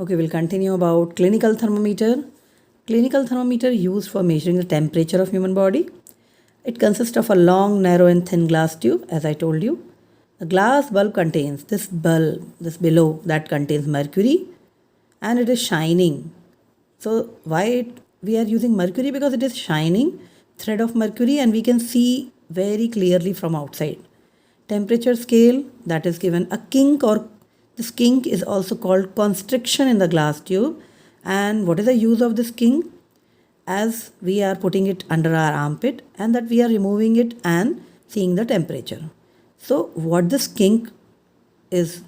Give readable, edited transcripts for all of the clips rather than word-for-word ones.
Okay, we'll continue about clinical thermometer. Clinical thermometer used for measuring the temperature of human body. It consists of a long, narrow and thin glass tube, as I told you. The glass bulb contains this below that contains mercury, and it is shining. So we are using mercury? Because it is shining thread of mercury and we can see very clearly from outside. Temperature scale, that is given a kink, or this kink is also called constriction in the glass tube. And what is the use of this kink? As we are putting it under our armpit and that we are removing it and seeing the temperature. So what this kink is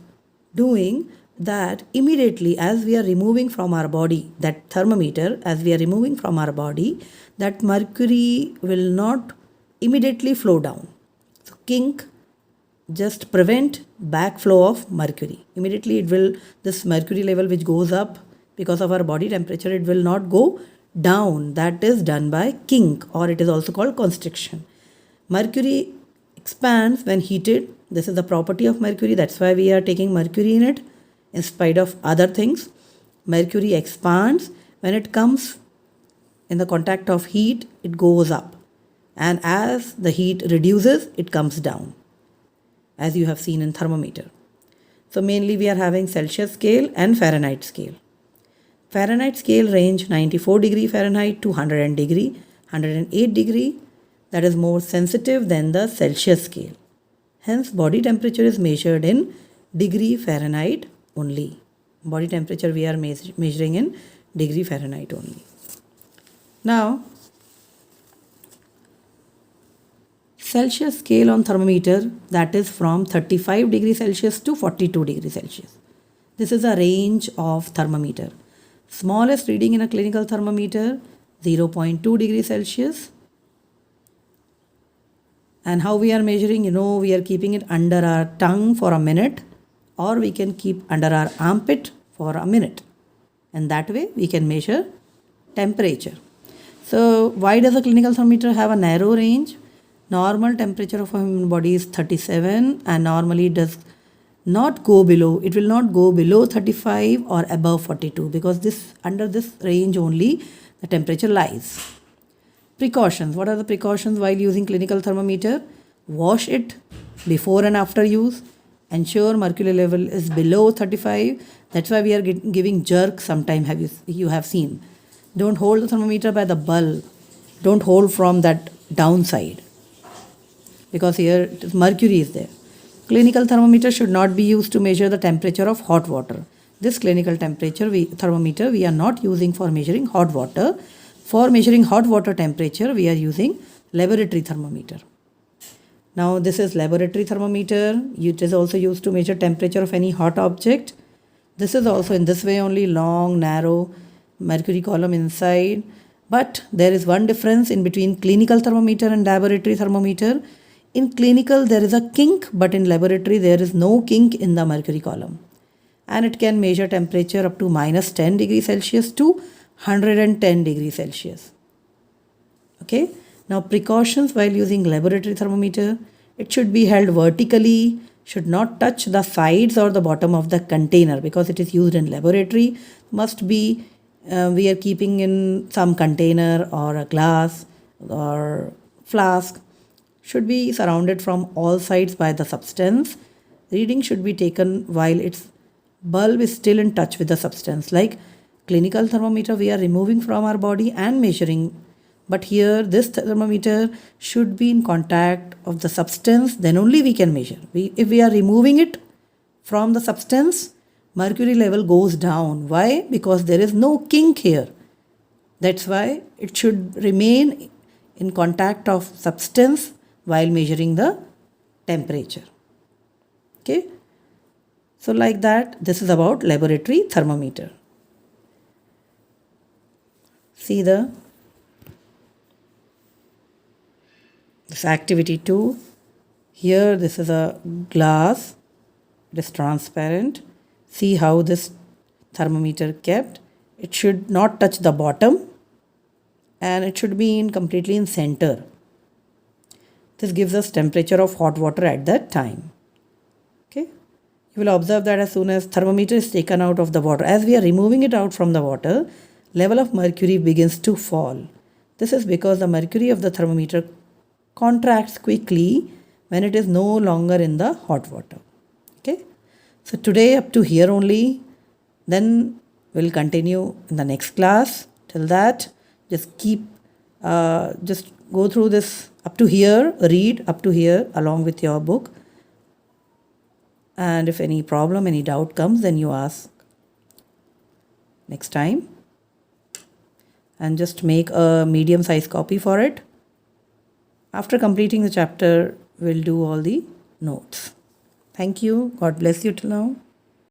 doing, that immediately as we are removing from our body that thermometer, as we are removing from our body, that mercury will not immediately flow down. So kink just prevent backflow of mercury. Immediately this mercury level which goes up because of our body temperature, it will not go down. That is done by kink, or it is also called constriction. Mercury expands when heated. This is the property of mercury. That's why we are taking mercury in it in spite of other things. Mercury expands when it comes in the contact of heat, it goes up. And as the heat reduces, it comes down, as you have seen in thermometer. So mainly we are having Celsius scale and Fahrenheit scale. Fahrenheit scale range 94 degree Fahrenheit to 108 degree. That is more sensitive than the Celsius scale. Hence body temperature is measured in degree Fahrenheit only. Body temperature we are measuring in degree Fahrenheit only. Now, Celsius scale on thermometer, that is from 35 degrees Celsius to 42 degrees Celsius. This is a range of thermometer. Smallest reading in a clinical thermometer, 0.2 degrees Celsius. And how we are measuring, we are keeping it under our tongue for a minute, or we can keep under our armpit for a minute. And that way we can measure temperature. So why does a clinical thermometer have a narrow range? Normal temperature of a human body is 37 and normally it will not go below 35 or above 42, because under this range only the temperature lies. Precautions. What are the precautions while using clinical thermometer? Wash it before and after use. Ensure mercury level is below 35. That's why we are giving jerk sometime, you have seen. Don't hold the thermometer by the bulb. Don't hold from that downside, because here mercury is there. Clinical thermometer should not be used to measure the temperature of hot water. This clinical thermometer we are not using for measuring hot water. For measuring hot water temperature, we are using laboratory thermometer. Now this is laboratory thermometer. It is also used to measure temperature of any hot object. This is also in this way only, long, narrow mercury column inside. But there is one difference in between clinical thermometer and laboratory thermometer. In clinical, there is a kink, but in laboratory, there is no kink in the mercury column. And it can measure temperature up to minus 10 degrees Celsius to 110 degrees Celsius. Okay. Now, precautions while using laboratory thermometer. It should be held vertically, should not touch the sides or the bottom of the container, because it is used in laboratory. Must be, we are keeping in some container or a glass or flask. Should be surrounded from all sides by the substance. Reading should be taken while its bulb is still in touch with the substance. Like clinical thermometer, we are removing from our body and measuring. But here, this thermometer should be in contact of the substance, then only we can measure. If we are removing it from the substance, mercury level goes down. Why? Because there is no kink here. That's why it should remain in contact of substance while measuring the temperature. Okay. So like that, this is about laboratory thermometer. See this activity 2. Here this is a glass. It is transparent. See how this thermometer kept. It should not touch the bottom and it should be completely in center. This gives us temperature of hot water at that time. Okay. you will observe that as soon as thermometer is taken out of the water, as we are removing it out from the water, level of mercury begins to fall. This is because the mercury of the thermometer contracts quickly when it is no longer in the hot water. Okay, so today up to here only. Then we'll continue in the next class. Till that, just just go through this up to here, read up to here along with your book. And if any problem, any doubt comes, then you ask next time. And just make a medium size copy for it. After completing the chapter, we'll do all the notes. Thank you. God bless you till now.